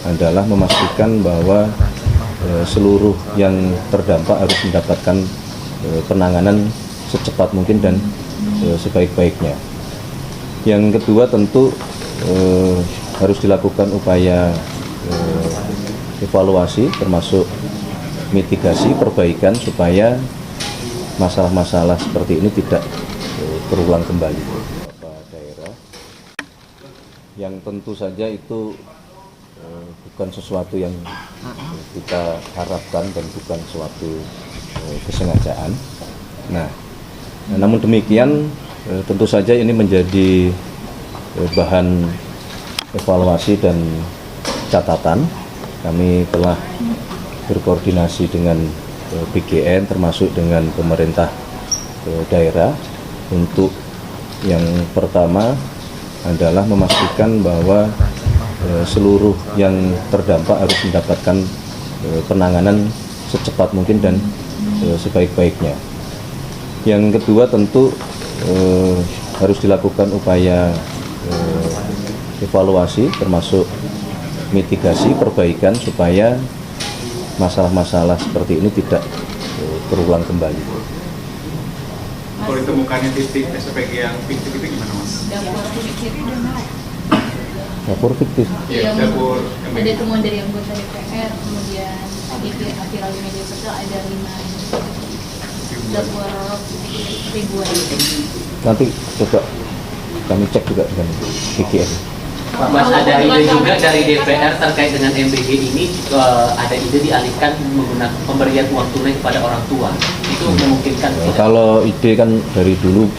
adalah memastikan bahwa seluruh yang terdampak harus mendapatkan penanganan secepat mungkin dan sebaik-baiknya. Yang kedua tentu harus dilakukan upaya evaluasi termasuk mitigasi, perbaikan supaya masalah-masalah seperti ini tidak berulang kembali. Beberapa daerah yang tentu saja itu bukan sesuatu yang kita harapkan dan bukan suatu kesengajaan. Nah, namun demikian tentu saja ini menjadi bahan evaluasi dan catatan. Kami telah berkoordinasi dengan BGN termasuk dengan pemerintah daerah untuk yang pertama adalah memastikan bahwa seluruh yang terdampak harus mendapatkan penanganan secepat mungkin dan sebaik-baiknya. Yang kedua tentu harus dilakukan upaya evaluasi termasuk mitigasi, perbaikan supaya masalah-masalah seperti ini tidak berulang kembali. Kalau ditemukannya titik SPG yang fiktif itu gimana, Mas? Dapur fiktif. Iya, dapur. Ada temuan dari anggota DPR, kemudian viral di media sosial ada 5 dapur ribuan. Nanti coba kami cek juga dengan BGN. Mas, ada ide juga dari DPR terkait dengan MBG ini, ada ide dialihkan menggunakan pemberian uang tunai kepada orang tua. Itu memungkinkan tidak? Kalau ide kan dari dulu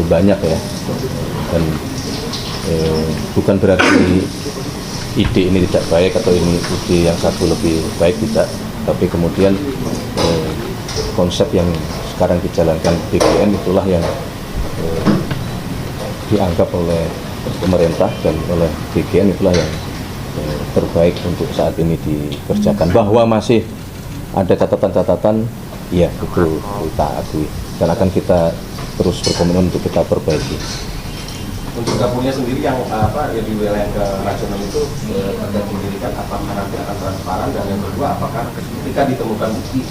banyak ya, dan bukan berarti ide ini tidak baik atau ini ide yang satu lebih baik, tidak. Tapi kemudian konsep yang sekarang dijalankan BGN itulah yang dianggap oleh pemerintah dan oleh BGN itulah yang terbaik untuk saat ini dikerjakan. Bahwa masih ada catatan-catatan, ya itu kita akui dan akan kita terus berkomitmen untuk kita perbaiki. Untuk dapurnya sendiri yang di wilayah nasional itu terkait pendidikan, apakah nanti akan transparan, dan yang kedua apakah ketika ditemukan bukti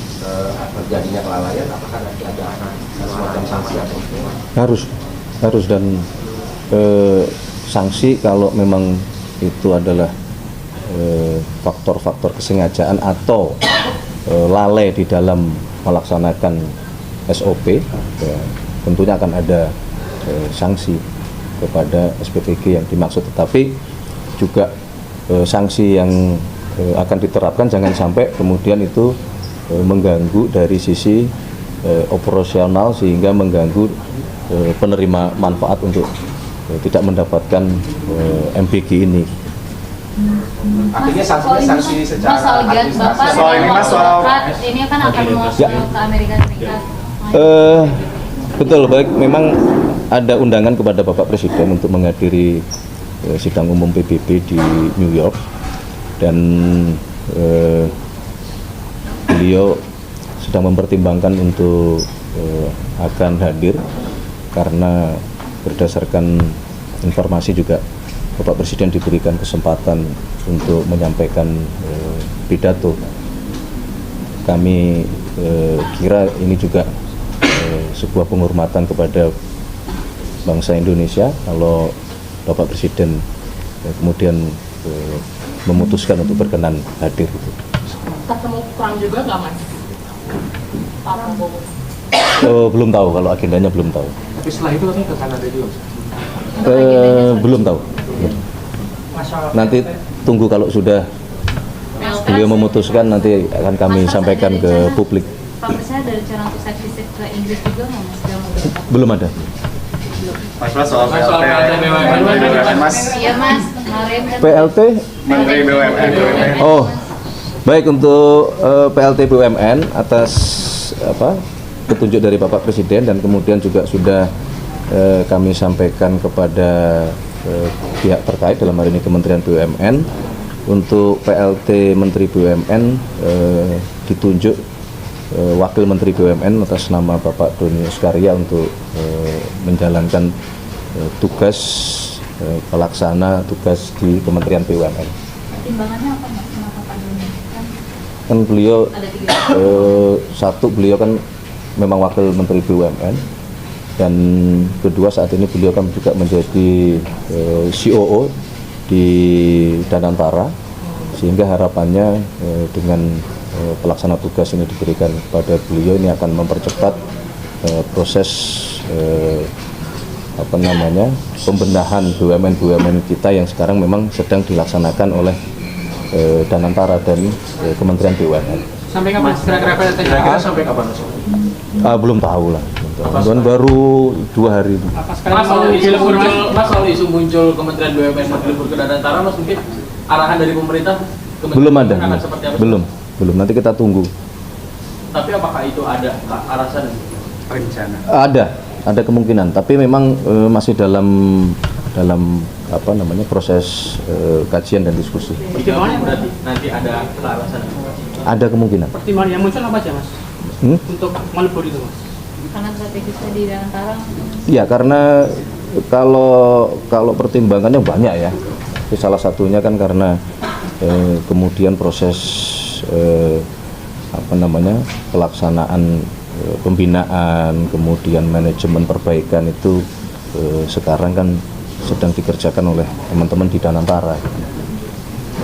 terjadinya kelalaian, apakah nanti ada semacam sanksi atau harus dan sanksi kalau memang itu adalah faktor-faktor kesengajaan atau lalai di dalam melaksanakan SOP, ya, tentunya akan ada sanksi kepada SPPG yang dimaksud, tetapi juga sanksi yang akan diterapkan jangan sampai kemudian itu mengganggu dari sisi operasional sehingga mengganggu penerima manfaat untuk tidak mendapatkan MBG ini. Artinya sanksi secara administrasi. Soal ini Mas, ini kan akan masuk ke Amerika Serikat. Betul, baik, memang ada undangan kepada Bapak Presiden untuk menghadiri sidang umum PBB di New York, dan beliau sedang mempertimbangkan untuk akan hadir karena berdasarkan informasi juga Bapak Presiden diberikan kesempatan untuk menyampaikan pidato. Kami kira ini juga sebuah penghormatan kepada bangsa Indonesia kalau Bapak Presiden kemudian memutuskan untuk berkenan hadir. Ketemu Trump juga nggak, Mas? Pak Prabowo? Belum tahu, kalau agendanya belum tahu. Tapi setelah itu katanya ke Kanada juga. Belum tahu. Nanti tunggu kalau sudah beliau memutuskan, nanti akan kami sampaikan ke publik. Pak Presiden ada rencana untuk side visit ke Inggris juga nggak, Mas? Belum ada. Mas, soal PLT BUMN, Mas. Iya, Mas. Kemarin kan PLT? Menteri BUMN. Oh, baik, untuk PLT BUMN atas petunjuk dari Bapak Presiden, dan kemudian juga sudah kami sampaikan kepada pihak terkait, dalam hal ini Kementerian BUMN, untuk PLT Menteri BUMN ditunjuk Wakil Menteri BUMN atas nama Bapak Doni Oskarya untuk menjalankan tugas pelaksana tugas di Kementerian BUMN. Pertimbangannya apa Mas? Kenapa Pak Doni? Kan beliau Ada 3. satu, beliau kan memang wakil Menteri BUMN, dan kedua saat ini beliau kan juga menjadi COO di Danantara, sehingga harapannya dengan pelaksana tugas ini diberikan kepada beliau ini akan mempercepat proses pembenahan BUMN kita yang sekarang memang sedang dilaksanakan oleh Danantara dan Kementerian BUMN. Sampai kapan? Kira-kira sampai kapan? Belum tahu lah. Dan baru 2 hari ini. Mas, soal isu muncul Kementerian BUMN melebur ke Danantara, Mas, mungkin arahan dari pemerintah Belum ada. akan seperti apa? Belum. Nanti kita tunggu. Tapi apakah itu ada arahan? rencana. Ada kemungkinan, tapi memang masih dalam proses kajian dan diskusi. Pertimbangannya berarti nanti ada arahan. Ada kemungkinan. Pertimbangan yang muncul apa aja, Mas? Untuk melebur itu, Mas? Karena strategisnya di Danantara. Ya, karena kalau pertimbangannya banyak ya. Itu salah satunya kan karena kemudian proses pelaksanaan pembinaan, kemudian manajemen perbaikan itu sekarang kan sedang dikerjakan oleh teman-teman di Danantara.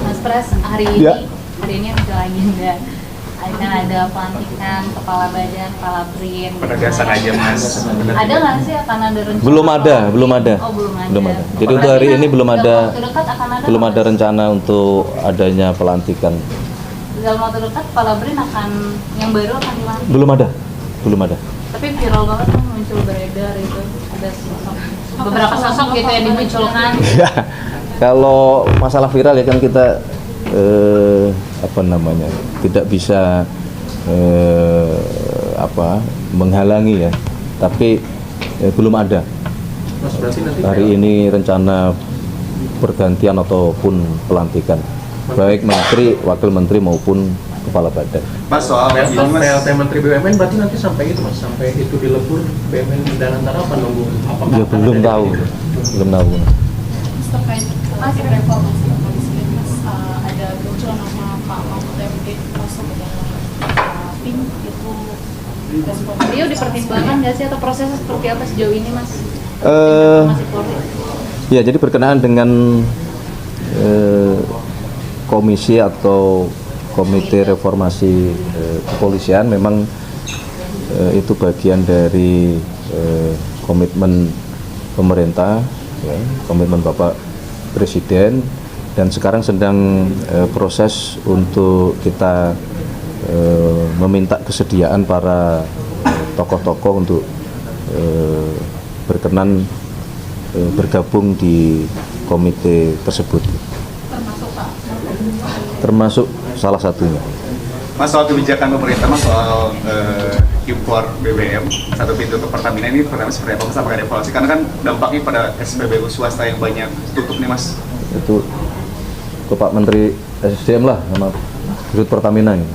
Mas Pres, hari ini muncul agenda. Akan ada pelantikan kepala badan, kepala BRIN. Penegasan aja Mas. Ada nggak sih akan ada rencana? Belum ada. Oh, belum ada. Jadi untuk hari ini belum Dalam ada waktu dekat akan ada belum nggak, ada Mas? rencana untuk adanya pelantikan. Dalam waktu dekat kepala BRIN yang baru akan dilantik. Belum ada. Tapi viral banget kan, muncul beredar itu ada beberapa sosok gitu yang dimunculkan. Kalau masalah viral ya kan kita tidak bisa menghalangi ya, tapi belum ada. Mas, berarti nanti Hari ini rencana pergantian ataupun pelantikan, baik menteri, wakil menteri maupun kepala badan. Mas soal ini Mas. PLT Menteri BUMN berarti nanti sampai itu, Mas, sampai itu dilebur BUMN di Danantara apa nunggu? Apakah Ya belum ada tahu. Terkait masih reformasi kepolisian, Mas, ada muncul nama Pak Mahfud MD masuk ke dalam tim itu respon. Beliau dipertimbangkan nggak sih, atau prosesnya seperti apa sejauh ini, Mas? Masih Polri. Ya, jadi berkenaan dengan komisi atau komite reformasi kepolisian, memang itu bagian dari komitmen pemerintah, ya, komitmen Bapak Presiden, dan sekarang sedang proses untuk kita meminta kesediaan para tokoh-tokoh untuk berkenan bergabung di komite tersebut. Termasuk salah satunya. Mas soal kebijakan pemerintah Mas soal impor BBM satu pintu untuk Pertamina ini pertama seperti apa Mas? Apakah ada evaluasi? Karena kan dampaknya pada SPBU swasta yang banyak tutup nih Mas. Itu ke Pak Menteri SDM lah sama Dirut Pertamina ini.